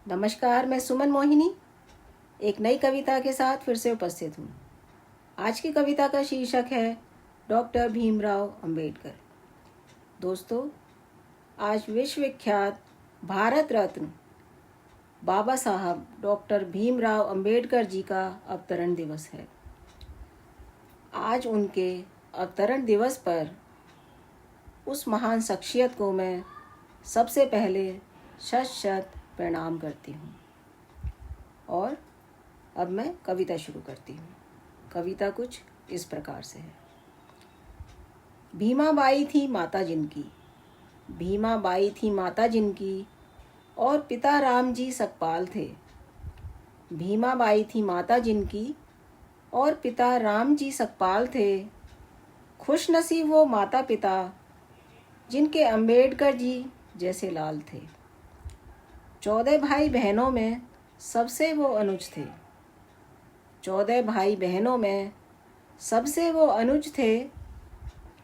नमस्कार, मैं सुमन मोहिनी एक नई कविता के साथ फिर से उपस्थित हूँ। आज की कविता का शीर्षक है डॉक्टर भीमराव अंबेडकर। दोस्तों, आज विश्वविख्यात भारत रत्न बाबा साहब डॉक्टर भीमराव अंबेडकर जी का अवतरण दिवस है। आज उनके अवतरण दिवस पर उस महान शख्सियत को मैं सबसे पहले शत शत प्रणाम करती हूँ। और अब मैं कविता शुरू करती हूँ। कविता कुछ इस प्रकार से है। भीमाबाई थी माता जिनकी, भीमाबाई थी माता जिनकी, और पिता राम जी सकपाल थे। भीमाबाई थी माता जिनकी, और पिता राम जी सकपाल थे। खुशनसीब वो माता पिता जिनके अंबेडकर जी जैसे लाल थे। 14 भाई बहनों में सबसे वो अनुज थे। 14 भाई बहनों में सबसे वो अनुज थे,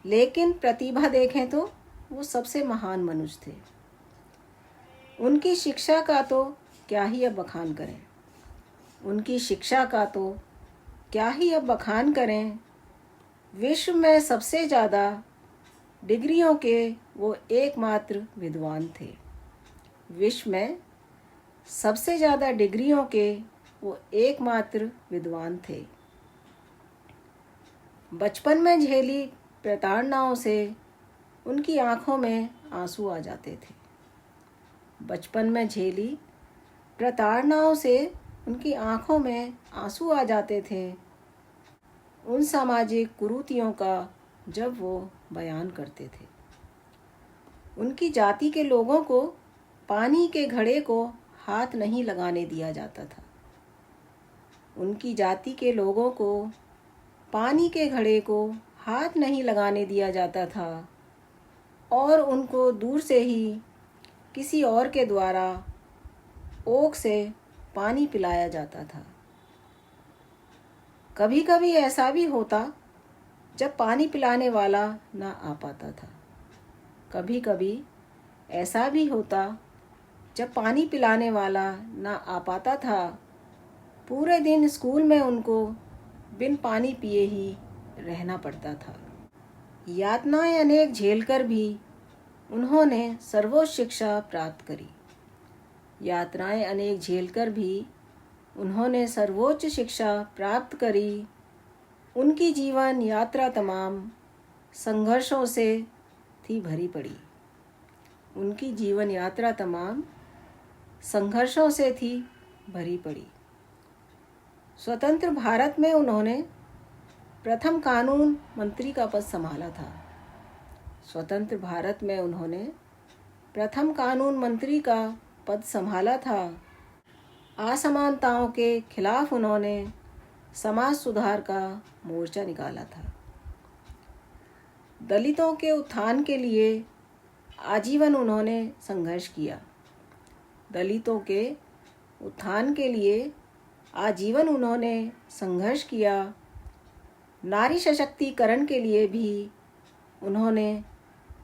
लेकिन प्रतिभा देखें तो वो सबसे महान मनुष्य थे। उनकी शिक्षा का तो क्या ही अब बखान करें, उनकी शिक्षा का तो क्या ही अब बखान करें। विश्व में सबसे ज़्यादा डिग्रियों के वो एकमात्र विद्वान थे। विश्व में सबसे ज़्यादा डिग्रियों के वो एकमात्र विद्वान थे। बचपन में झेली प्रताड़नाओं से उनकी आंखों में आंसू आ जाते थे। बचपन में झेली प्रताड़नाओं से उनकी आंखों में आंसू आ जाते थे। उन सामाजिक कुरीतियों का जब वो बयान करते थे। उनकी जाति के लोगों को पानी के घड़े को हाथ नहीं लगाने दिया जाता था। उनकी जाति के लोगों को पानी के घड़े को हाथ नहीं लगाने दिया जाता था, और उनको दूर से ही किसी और के द्वारा ओक से पानी पिलाया जाता था। कभी कभी ऐसा भी होता जब पानी पिलाने वाला ना आ पाता था। कभी कभी ऐसा भी होता जब पानी पिलाने वाला ना आ पाता था। पूरे दिन स्कूल में उनको बिन पानी पिए ही रहना पड़ता था। यातनाएं अनेक झेलकर भी उन्होंने सर्वोच्च शिक्षा प्राप्त करी। यातनाएं अनेक झेलकर भी उन्होंने सर्वोच्च शिक्षा प्राप्त करी। उनकी जीवन यात्रा तमाम संघर्षों से थी भरी पड़ी। उनकी जीवन यात्रा तमाम संघर्षों से थी भरी पड़ी। स्वतंत्र भारत में उन्होंने प्रथम कानून मंत्री का पद संभाला था। स्वतंत्र भारत में उन्होंने प्रथम कानून मंत्री का पद संभाला था। असमानताओं के खिलाफ उन्होंने समाज सुधार का मोर्चा निकाला था। दलितों के उत्थान के लिए आजीवन उन्होंने संघर्ष किया। दलितों के उत्थान के लिए आजीवन उन्होंने संघर्ष किया। नारी सशक्तिकरण के लिए भी उन्होंने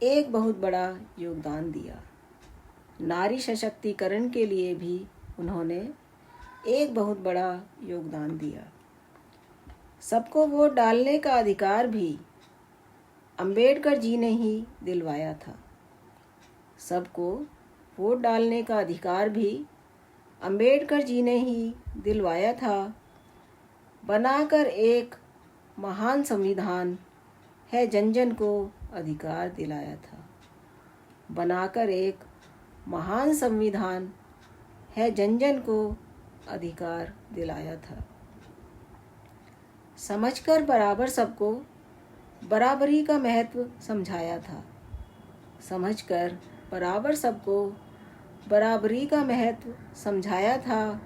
एक बहुत बड़ा योगदान दिया। नारी सशक्तिकरण के लिए भी उन्होंने एक बहुत बड़ा योगदान दिया। सबको वोट डालने का अधिकार भी अंबेडकर जी ने ही दिलवाया था। सबको वोट डालने का अधिकार भी अंबेडकर जी ने ही दिलवाया था। बनाकर एक महान संविधान है जन जन को अधिकार दिलाया था। बनाकर एक महान संविधान है जन जन को अधिकार दिलाया था। समझकर बराबर सबको बराबरी का महत्व समझाया था। समझकर बराबर सबको बराबरी का महत्व समझाया था।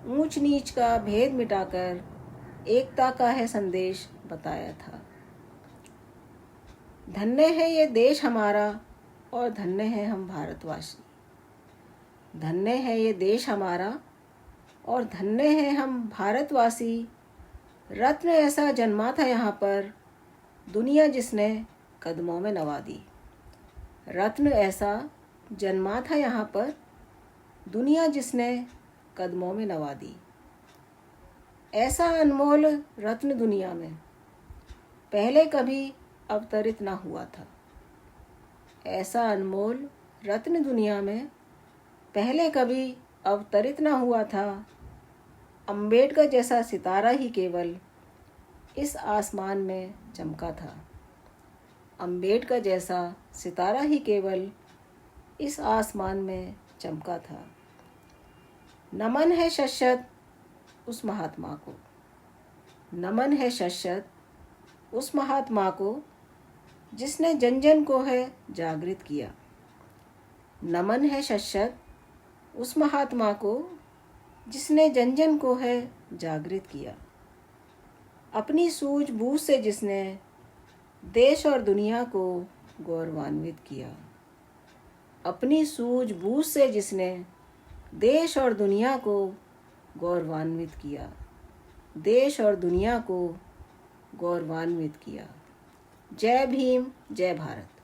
ऊंच नीच का भेद मिटाकर एकता का है संदेश बताया था। धन्य है ये देश हमारा और धन्य है हम भारतवासी। धन्य है ये देश हमारा और धन्य है हम भारतवासी। रत्न ऐसा जन्मा था यहाँ पर, दुनिया जिसने कदमों में नवा दी। रत्न ऐसा जन्मा था यहाँ पर, दुनिया जिसने कदमों में नवा दी। ऐसा अनमोल रत्न दुनिया में पहले कभी अवतरित ना हुआ था। ऐसा अनमोल रत्न दुनिया में पहले कभी अवतरित ना हुआ था। अम्बेडकर जैसा सितारा ही केवल इस आसमान में चमका था। अम्बेडकर जैसा सितारा ही केवल इस आसमान में चमका था। नमन है शत उस महात्मा को, नमन है शत उस महात्मा को जिसने जन जन को है जागृत किया। नमन है शत उस महात्मा को जिसने जन जन को है जागृत किया। अपनी सूझबूझ से जिसने देश और दुनिया को गौरवान्वित किया। अपनी सूझबूझ से जिसने देश और दुनिया को गौरवान्वित किया। देश और दुनिया को गौरवान्वित किया। जय भीम, जय भारत।